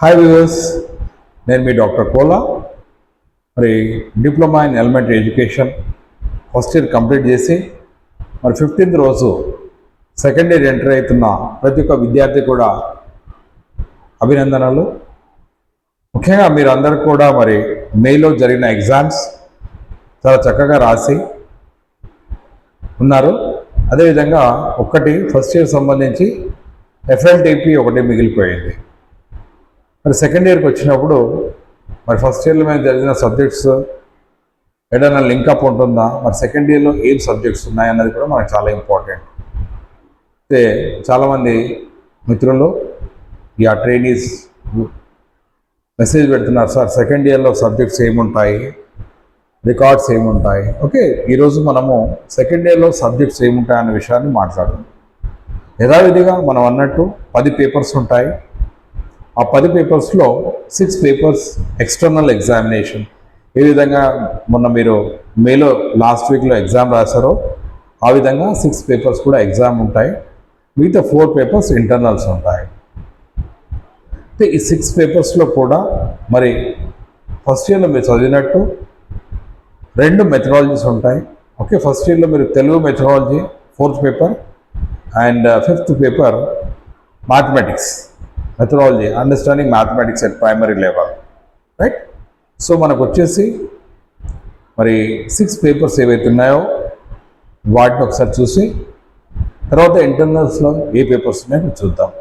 Hi viewers, నేను మీ doctor Kola. మరి diploma in elementary education first year complete చేసి మరి 15th రోజు సెకండ్ ఇయర్ ఎంటర్ అవుతున్న ప్రతి ఒక్క విద్యార్థి కూడా అభినందనలు. ముఖ్యంగా మీరందరూ కూడా మరి మేలో జరిగిన ఎగ్జామ్స్ చాలా చక్కగా రాసి ఉన్నారు. అదేవిధంగా ఫస్ట్ ఇయర్ సంబంధించి ఎఫ్ఎల్టీపీ ఒకటి మిగిలిపోయింది. మరి సెకండ్ ఇయర్కి వచ్చినప్పుడు మరి ఫస్ట్ ఇయర్లో మేము జరిగిన సబ్జెక్ట్స్ ఏదైనా లింకప్ ఉంటుందా, మరి సెకండ్ ఇయర్లో ఏం సబ్జెక్ట్స్ ఉన్నాయన్నది కూడా మనకు చాలా ఇంపార్టెంట్. అయితే చాలామంది మిత్రులు ట్రైనీస్ మెసేజ్ పెడుతున్నారు, సార్ సెకండ్ ఇయర్లో సబ్జెక్ట్స్ ఏముంటాయి, రికార్డ్స్ ఏముంటాయి. ఓకే, ఈరోజు మనము సెకండ్ ఇయర్లో సబ్జెక్ట్స్ ఏముంటాయి అనే విషయాన్ని మాట్లాడదాం. యథావిధిగా మనం అన్నట్టు 10 పేపర్స్ ఉంటాయి. ఆ 10 పేపర్స్లో 6 పేపర్స్ ఎక్స్టర్నల్ ఎగ్జామినేషన్. ఏ విధంగా మొన్న మీరు మేలో లాస్ట్ వీక్లో ఎగ్జామ్ రాశారో ఆ విధంగా 6 పేపర్స్ కూడా ఎగ్జామ్ ఉంటాయి. మిగతా 4 పేపర్స్ ఇంటర్నల్స్ ఉంటాయి. అయితే ఈ 6 పేపర్స్లో కూడా మరి ఫస్ట్ ఇయర్లో మీరు చదివినట్టు 2 మెథడాలజీస్ ఉంటాయి. ఓకే, ఫస్ట్ ఇయర్లో మీరు Telugu methodology 4th paper and 5th paper mathematics methodology, understanding mathematics at primary level, right. So మనకు వచ్చేసి మరి 6 పేపర్స్ ఏవైతే ఉన్నాయో వాటిని ఒకసారి చూసి తర్వాత ఇంటర్నల్స్లో ఏ పేపర్స్ ఉన్నాయో చూద్దాం.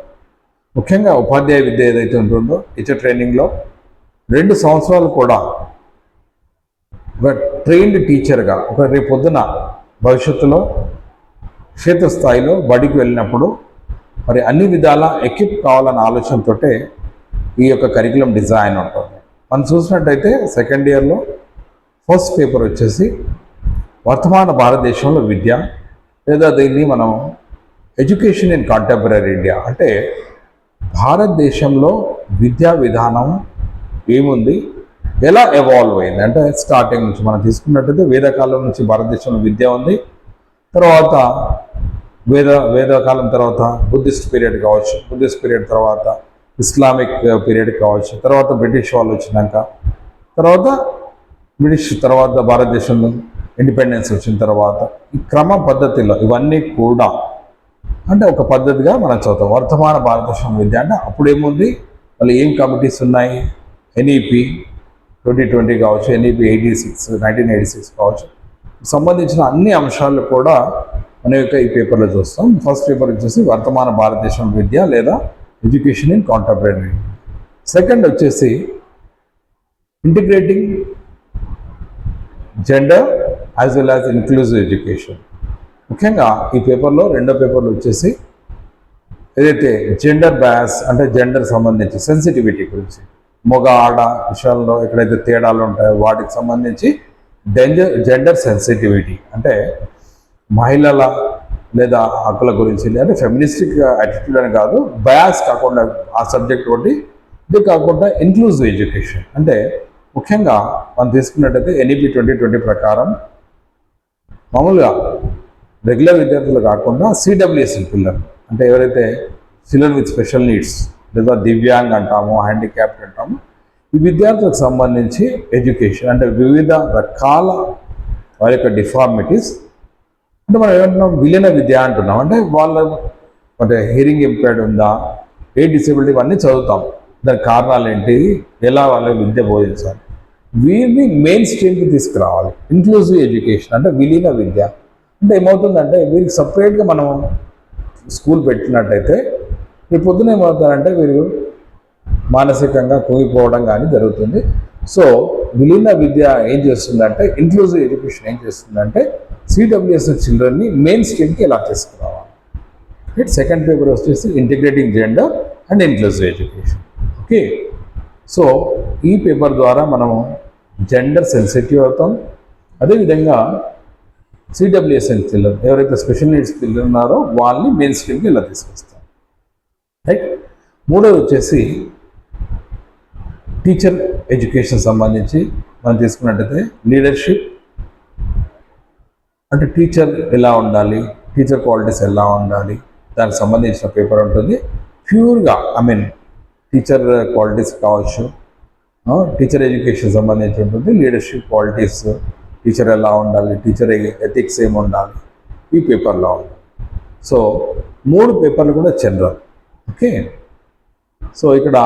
ముఖ్యంగా ఉపాధ్యాయ విద్య ఏదైతే ఉంటుందో టీచర్ ట్రైనింగ్లో 2 సంవత్సరాలు కూడా ఒక ట్రైన్డ్ టీచర్గా రేపు పొద్దున భవిష్యత్తులో క్షేత్రస్థాయిలో బడికి వెళ్ళినప్పుడు మరి అన్ని విధాల ఎక్విప్ కావాలన్న ఆలోచనతో ఈ యొక్క కరికులం డిజైన్ ఉంటుంది. మనం చూసినట్టయితే సెకండ్ ఇయర్లో ఫస్ట్ పేపర్ వచ్చేసి వర్తమాన భారతదేశంలో విద్య, లేదా దీన్ని మనం ఎడ్యుకేషన్ ఇన్ కాంటెంపరీ ఇండియా అంటే భారతదేశంలో విద్యా విధానం ఏముంది, ఎలా ఎవాల్వ్ అయింది అంటే స్టార్టింగ్ నుంచి మనం తీసుకున్నట్టయితే వేదకాలం నుంచి భారతదేశంలో విద్య ఉంది. తర్వాత వేదకాలం తర్వాత బుద్ధిస్ట్ పీరియడ్ కావచ్చు, బుద్ధిస్ట్ పీరియడ్ తర్వాత ఇస్లామిక్ పీరియడ్ కావచ్చు, తర్వాత బ్రిటిష్ వాళ్ళు వచ్చినాక తర్వాత భారతదేశంలో ఇండిపెండెన్స్ వచ్చిన తర్వాత ఈ క్రమ పద్ధతిలో ఇవన్నీ కూడా అంటే ఒక పద్ధతిగా మనం చదువుతాం. వర్తమాన భారతదేశం విద్య అంటే అప్పుడు ఏముంది, మళ్ళీ ఏం కమిటీస్ ఉన్నాయి, ఎన్ఈపి 2020 కావచ్చు, ఎన్ఈపి 1986 కావచ్చు, సంబంధించిన అన్ని అంశాలు కూడా మన యొక్క ఈ పేపర్లో చూస్తాం. ఫస్ట్ పేపర్ వచ్చేసి వర్తమాన భారతదేశం విద్య లేదా ఎడ్యుకేషన్ ఇన్ కాంటెంపరీ. సెకండ్ వచ్చేసి integrating gender as well as inclusive education. ముఖ్యంగా ఈ పేపర్లో రెండో పేపర్లో వచ్చేసి ఏదైతే జెండర్ బయాస్ అంటే జెండర్ సంబంధించి సెన్సిటివిటీ గురించి, మగ ఆడ విషయాల్లో ఎక్కడైతే తేడాలు ఉంటాయో వాటికి సంబంధించి జెండర్ సెన్సిటివిటీ అంటే మహిళల లేదా హక్కుల గురించి, అంటే ఫెమినిస్టిక్ యాటిట్యూడ్ అని కాదు, బయాస్ కాకుండా ఆ సబ్జెక్ట్ ఒకటి. ఇది కాకుండా ఇంక్లూజివ్ ఎడ్యుకేషన్ అంటే ముఖ్యంగా మనం తీసుకున్నట్టయితే ఎన్ఈపి 2020 ప్రకారం మామూలుగా రెగ్యులర్ విద్యార్థులు కాకుండా సిడబ్ల్యూఎస్ఎల్ పిల్లలు అంటే ఎవరైతే చిల్డ్రన్ విత్ స్పెషల్ నీడ్స్ లేదా దివ్యాంగ్ అంటాము, హ్యాండిక్యాప్డ్ అంటాము, ఈ విద్యార్థులకు సంబంధించి ఎడ్యుకేషన్ అంటే వివిధ రకాల వారి యొక్క డిఫార్మిటీస్ అంటే మనం ఏమంటున్నాం విలీన విద్య అంటున్నాం. అంటే వాళ్ళ అంటే హియరింగ్ ఇంపైర్డ్ ఉందా, ఏ డిసేబిలిటీ ఇవన్నీ చదువుతాం, దాని కారణాలు ఏంటి, ఎలా వాళ్ళ విద్య బోధించాలి, వీరిని మెయిన్ స్ట్రీమ్కి తీసుకురావాలి. ఇంక్లూజివ్ ఎడ్యుకేషన్ అంటే విలీన విద్య అంటే ఏమవుతుందంటే వీరికి సపరేట్గా మనం స్కూల్ పెట్టినట్టయితే రేపు పొద్దున ఏమవుతారంటే వీరు మానసికంగా కుంగిపోవడం కానీ జరుగుతుంది. సో విలీన విద్య ఏం చేస్తుందంటే ఇంక్లూజివ్ ఎడ్యుకేషన్ ఏం చేస్తుందంటే సిడబ్ల్యూఎస్ చిల్డ్రన్ని మెయిన్ స్ట్రీమ్కి ఎలా తీసుకురావాలి. సెకండ్ పేపర్ వచ్చేసి integrating gender and inclusive education. Okay, so ఈ పేపర్ ద్వారా మనము జెండర్ సెన్సిటివ్ అవుతాం. అదేవిధంగా సిడబ్ల్యూఎస్ఎన్ చిల్డ్రన్ ఎవరైతే స్పెషల్ నీడ్స్ పిల్లలు ఉన్నారో వాళ్ళని మెయిన్ స్ట్రీమ్కి ఇలా తీసుకొస్తాం. రైట్. మూడోది వచ్చేసి టీచర్ ఎడ్యుకేషన్ సంబంధించి మనం తీసుకున్నట్టయితే లీడర్షిప్ అంటే టీచర్ ఎలా ఉండాలి, టీచర్ క్వాలిటీస్ ఎలా ఉండాలి, దానికి సంబంధించిన పేపర్ ఉంటుంది. ప్యూర్గా టీచర్ క్వాలిటీస్ కావచ్చు, టీచర్ ఎడ్యుకేషన్ సంబంధించి ఉంటుంది, లీడర్షిప్ క్వాలిటీస్, టీచర్ ఎలా ఉండాలి, టీచర్ ఎథిక్స్ ఏమి ఉండాలి, ఈ పేపర్లో ఉంది. సో 3 పేపర్లు కూడా జనరల్. ఓకే, సో ఇక్కడ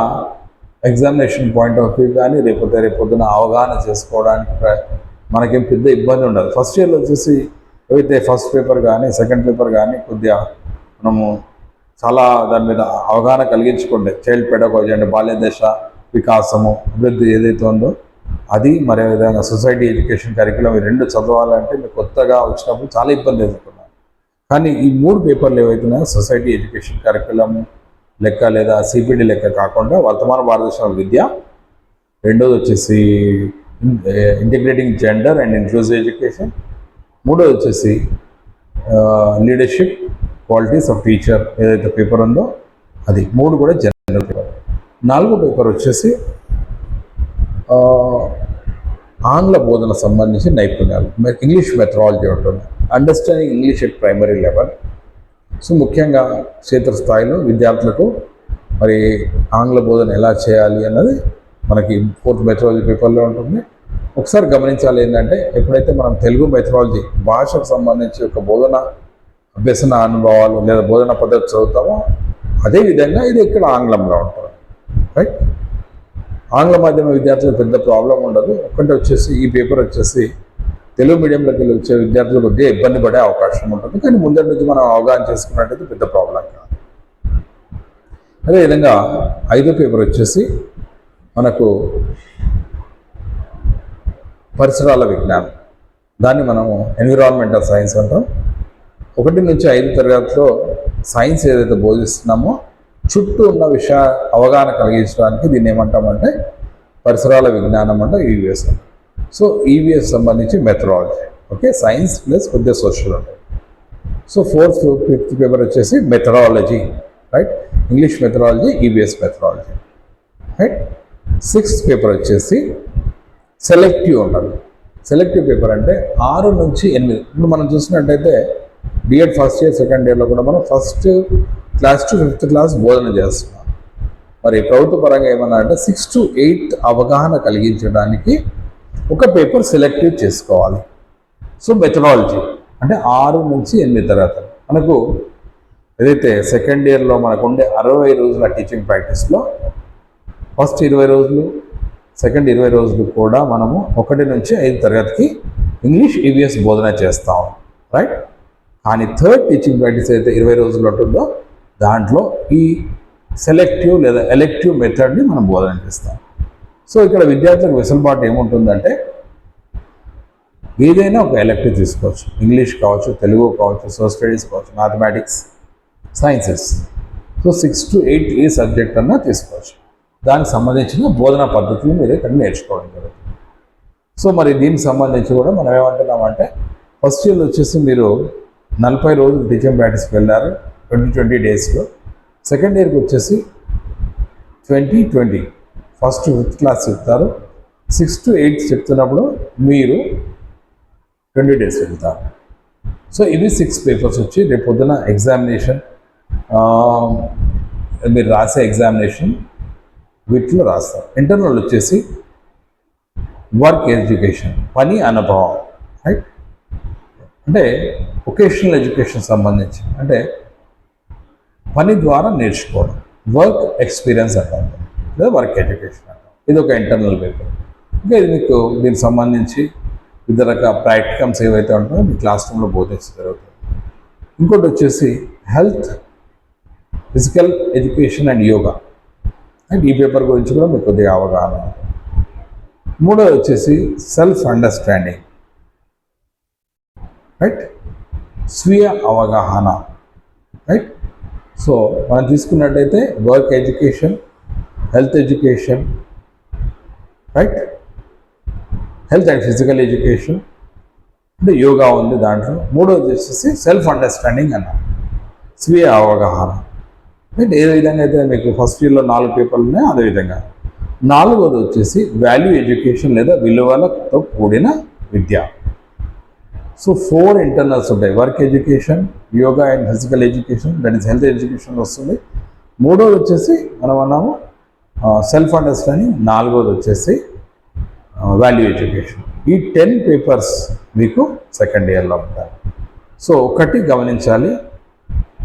ఎగ్జామినేషన్ పాయింట్ ఆఫ్ వ్యూ కానీ రేపొద్దున అవగాహన చేసుకోవడానికి మనకేం పెద్ద ఇబ్బంది ఉండదు. ఫస్ట్ ఇయర్లో వచ్చేసి ఏవైతే ఫస్ట్ పేపర్ కానీ సెకండ్ పేపర్ కానీ కొద్దిగా మనము చాలా దాని మీద అవగాహన కలిగించుకుంటే, చైల్డ్ పెడగాలజీ అంటే బాల్య దశ వికాసము అభివృద్ధి ఏదైతే ఉందో అది, మరే విధంగా సొసైటీ ఎడ్యుకేషన్ కరికులం, ఈ 2 చదవాలంటే మీకు కొత్తగా వచ్చినప్పుడు చాలా ఇబ్బంది ఎదుర్కొన్నారు. కానీ ఈ 3 పేపర్లు ఏవైతున్నాయో సొసైటీ ఎడ్యుకేషన్ కరికులం లెక్క లేదా సిపిడి లెక్క కాకుండా వర్తమాన భారతదేశంలో విద్య, రెండోది వచ్చేసి integrating gender and inclusive education, మూడోది వచ్చేసి లీడర్షిప్ క్వాలిటీస్ ఆఫ్ టీచర్ ఏదైతే పేపర్ ఉందో అది, 3 కూడా జనరల్ పేపర్. 4వ పేపర్ వచ్చేసి ఆంగ్ల బోధన సంబంధించి నైపుణ్యాలు, ఇంగ్లీష్ మెథడాలజీ ఉంటుంది, understanding English at primary level. So ముఖ్యంగా క్షేత్రస్థాయిలో విద్యార్థులకు మరి ఆంగ్ల బోధన ఎలా చేయాలి అన్నది మనకి 4th మెథడాలజీ పేపర్లో ఉంటుంది. ఒకసారి గమనించాలి ఏంటంటే, ఎప్పుడైతే మనం తెలుగు మెథడాలజీ భాషకు సంబంధించి ఒక బోధన అభ్యసన అనుభవాలు లేదా బోధన పద్ధతి చదువుతామో అదేవిధంగా ఇది ఇక్కడ ఆంగ్లంలో ఉంటుంది. రైట్, ఆంగ్ల మాధ్యమ విద్యార్థులకు పెద్ద ప్రాబ్లం ఉండదు. ఒకటి వచ్చేసి ఈ పేపర్ వచ్చేసి తెలుగు మీడియంలోకి వెళ్ళి వచ్చే విద్యార్థులు కొద్దిగా ఇబ్బంది పడే అవకాశం ఉంటుంది. కానీ ముందటి నుంచి మనం అవగాహన చేసుకున్నట్టయితే పెద్ద ప్రాబ్లం కాదు. అదేవిధంగా 5వ పేపర్ వచ్చేసి మనకు పరిసరాల విజ్ఞానం, దాన్ని మనము ఎన్విరాన్మెంటల్ సైన్స్ అంటాం. 1 నుంచి 5 తరగతిలో సైన్స్ ఏదైతే బోధిస్తున్నామో చుట్టూ ఉన్న విషయ అవగాహన కలిగించడానికి దీన్ని ఏమంటామంటే పరిసరాల విజ్ఞానం అంటే ఈవీఎస్. సో ఈవీఎస్ సంబంధించి మెథడాలజీ. ఓకే, సైన్స్ ప్లస్ కొద్దిగా సోషల్ ఉంటాయి. సో 4th, 5th పేపర్ వచ్చేసి methodology. Right, English methodology, EVS methodology. Right, 6th paper వచ్చేసి సెలెక్టివ్ ఉండాలి. సెలెక్టివ్ పేపర్ అంటే 6 నుంచి 8. ఇప్పుడు మనం చూసినట్టయితే బిఎడ్ ఫస్ట్ ఇయర్ సెకండ్ ఇయర్లో కూడా మనం first class to 5th class బోధన చేస్తున్నాం. మరి ప్రభుత్వ పరంగా ఏమన్నా అంటే 6 to 8 అవగాహన కలిగించడానికి ఒక పేపర్ సెలెక్టివ్ చేసుకోవాలి. సో మెథడాలజీ అంటే 6 నుంచి 8 తరగతులు. మనకు ఏదైతే సెకండ్ ఇయర్లో మనకు ఉండే 60 రోజుల టీచింగ్ ప్రాక్టీస్లో ఫస్ట్ 20 రోజులు, సెకండ్ 20 రోజులు కూడా మనము 1 నుంచి 5 తరగతికి ఇంగ్లీష్ ఈవీఎస్ బోధన చేస్తాం. రైట్, కానీ 3rd టీచింగ్ ప్రాక్టీస్ అయితే 20 రోజులు ఉంటుందో దాంట్లో ఈ సెలెక్టివ్ లేదా ఎలెక్టివ్ మెథడ్ని మనం బోధన చేస్తాం. సో ఇక్కడ విద్యార్థులకు వెసులుబాటు ఏముంటుందంటే ఏదైనా ఒక ఎలెక్టివ్ తీసుకోవచ్చు. ఇంగ్లీష్ కావచ్చు, తెలుగు కావచ్చు, సోషల్ స్టడీస్ కావచ్చు, mathematics, sciences. So 6 to 8 A subject అన్నా తీసుకోవచ్చు. దానికి సంబంధించిన బోధనా పద్ధతులు మీరు ఇక్కడ నేర్చుకోవడం జరుగుతుంది. సో మరి దీనికి సంబంధించి కూడా మనం ఏమంటున్నామంటే ఫస్ట్ ఇయర్లో వచ్చేసి మీరు 40 రోజులు టీచింగ్ ప్రాక్టీస్కి వెళ్ళారు 20 డేస్లో. సెకండ్ ఇయర్కి వచ్చేసి 20 ఫస్ట్ 5th క్లాస్ చెప్తారు. 6 to 8 చెప్తున్నప్పుడు మీరు 20 డేస్ వెళ్తారు. సో ఇవి 6 పేపర్స్ వచ్చి రేపు పొద్దున ఎగ్జామినేషన్ మీరు రాసే ఎగ్జామినేషన్ వీటిలో రాస్తారు. ఇంటర్నల్ వచ్చేసి వర్క్ ఎడ్యుకేషన్, పని అనుభవం. రైట్, అంటే వొకేషనల్ ఎడ్యుకేషన్ సంబంధించి అంటే పని ద్వారా నేర్చుకోవడం, వర్క్ ఎక్స్పీరియన్స్ అంటాం లేదా వర్క్ ఎడ్యుకేషన్ అంటాం. ఇది ఒక ఇంటర్నల్ పేపర్. ఇంకా ఇది మీకు దీనికి సంబంధించి వివిధ రకాల ప్రాక్టికమ్స్ ఏవైతే ఉంటాయో మీ క్లాస్ రూమ్లో బోధించడం జరుగుతుంది. ఇంకోటి వచ్చేసి health, physical education and yoga. And ఈ పేపర్ గురించి కూడా మీకు కొద్దిగా అవగాహన. మూడోది వచ్చేసి సెల్ఫ్ అండర్స్టాండింగ్. రైట్, స్వీయ అవగాహన. రైట్, సో మనం తీసుకున్నట్టయితే work education, health education, right, health and physical education అంటే యోగా ఉంది దాంట్లో. మూడోది వచ్చేసి సెల్ఫ్ అండర్స్టాండింగ్ అన్న స్వీయ అవగాహన. అంటే ఏ విధంగా అయితే మీకు ఫస్ట్ ఇయర్లో 4 పేపర్లు ఉన్నాయో అదేవిధంగా 4వది వచ్చేసి వాల్యూ ఎడ్యుకేషన్ లేదా విలువలతో కూడిన విద్య. సో 4 ఇంటర్నల్స్ ఉంటాయి. Work education, yoga and physical education, that is health education వస్తుంది. మూడోది వచ్చేసి మనం అన్నాము సెల్ఫ్ అండర్స్టాండింగ్, 4వది వచ్చేసి వాల్యూ ఎడ్యుకేషన్. ఈ 10 పేపర్స్ మీకు సెకండ్ ఇయర్లో ఉంటాయి. సో ఒకటి గమనించాలి,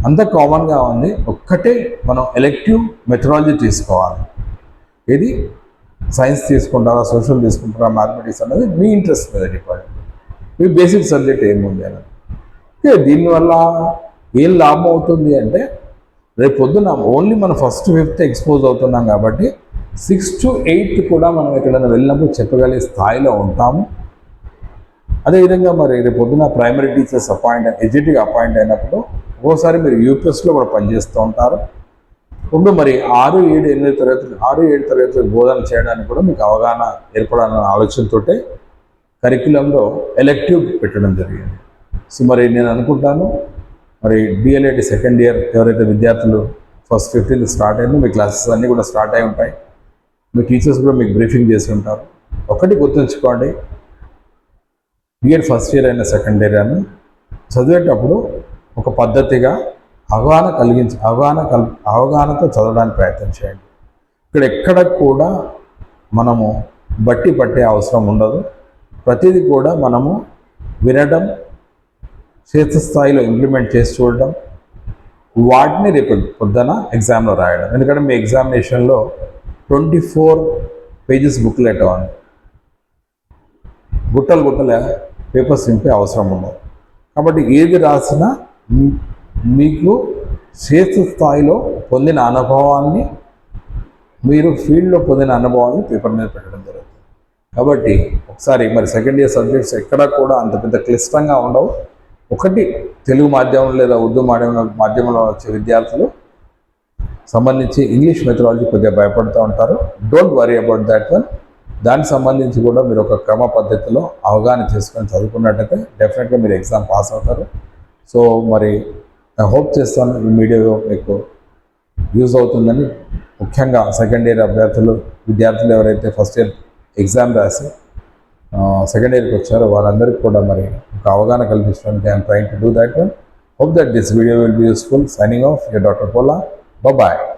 అంత కామన్గా ఉంది, ఒక్కటే మనం ఎలెక్టివ్ మెథడాలజీ తీసుకోవాలి. ఇది సైన్స్ తీసుకుంటారా, సోషల్ తీసుకుంటారా, మ్యాథమెటిక్స్ అనేది మీ ఇంట్రెస్ట్ మీద డిపెండ్. మీ బేసిక్ సబ్జెక్ట్ ఏముంది అని. ఓకే, దీనివల్ల ఏం లాభం అవుతుంది అంటే రేపు పొద్దున ఓన్లీ మనం ఫస్ట్ 5th ఎక్స్పోజ్ అవుతున్నాం కాబట్టి 6 to 8 కూడా మనం ఎక్కడైనా వెళ్ళినప్పుడు చెప్పగలిగే స్థాయిలో ఉంటాము. అదేవిధంగా మరి రేపు పొద్దున ప్రైమరీ టీచర్స్ ఎడ్జిటీగా అపాయింట్ అయినప్పుడు ఒక్కోసారి మీరు యూపీఎస్లో కూడా పనిచేస్తూ ఉంటారు. ఇప్పుడు మరి 6, 7, 8 తరగతులు బోధన చేయడానికి కూడా మీకు అవగాహన ఏర్పడాలన్న ఆలోచనతో కరిక్యులంలో ఎలెక్టివ్ పెట్టడం జరిగింది. సో మరి నేను అనుకుంటాను మరి డిఎల్ఎడ్ సెకండ్ ఇయర్ ఎవరైతే విద్యార్థులు ఫస్ట్ 15th స్టార్ట్ అయిందో మీ క్లాసెస్ అన్నీ కూడా స్టార్ట్ అయి ఉంటాయి. మీ టీచర్స్ కూడా మీకు బ్రీఫింగ్ చేసి ఉంటారు. ఒకటి గుర్తుంచుకోండి, బిఎడ్ ఫస్ట్ ఇయర్ అయినా సెకండ్ ఇయర్ అయినా చదివేటప్పుడు ఒక పద్ధతిగా అవగాహనతో చదవడానికి ప్రయత్నం చేయండి. ఇక్కడ ఎక్కడ కూడా మనము బట్టి పట్టే అవసరం ఉండదు. ప్రతిదీ కూడా మనము వినడం, క్షేత్రస్థాయిలో ఇంప్లిమెంట్ చేసి చూడడం, వాటిని రేపు పొద్దున ఎగ్జామ్లో రాయడం. ఎందుకంటే మీ ఎగ్జామినేషన్లో 24 పేజెస్ బుక్లెట్ అవ్వండి, గుట్టల పేపర్స్ నింపే అవసరం ఉండదు. కాబట్టి ఏది రాసినా మీకు క్షేత్రస్థాయిలో పొందిన అనుభవాన్ని, మీరు ఫీల్డ్లో పొందిన అనుభవాన్ని పేపర్ మీద పెట్టడం జరుగుతుంది. కాబట్టి ఒకసారి మరి సెకండ్ ఇయర్ సబ్జెక్ట్స్ ఎక్కడా కూడా అంత పెద్ద క్లిష్టంగా ఉండవు. ఒకటి తెలుగు మాధ్యమం లేదా ఉర్దూ మాధ్యమంలో వచ్చే విద్యార్థులు సంబంధించి ఇంగ్లీష్ మెథడాలజీ కొద్దిగా భయపడుతూ ఉంటారు. Don't worry about that one. దానికి సంబంధించి కూడా మీరు ఒక క్రమ పద్ధతిలో అవగాహన చేసుకొని చదువుకున్నట్టయితే డెఫినెట్గా మీరు ఎగ్జామ్ పాస్ అవుతారు. సో మరి హోప్ చేస్తాను ఈ వీడియో మీకు యూజ్ అవుతుందని. ముఖ్యంగా సెకండ్ ఇయర్ విద్యార్థులు ఎవరైతే ఫస్ట్ ఇయర్ ఎగ్జామ్ రాసి సెకండ్ ఇయర్కి వచ్చారో వారందరికీ కూడా మరి ఒక అవగాహన కల్పించడానికి I'm trying to do that one. Hope that this video will be useful. Signing off, your doctor పోలా. Bye-bye.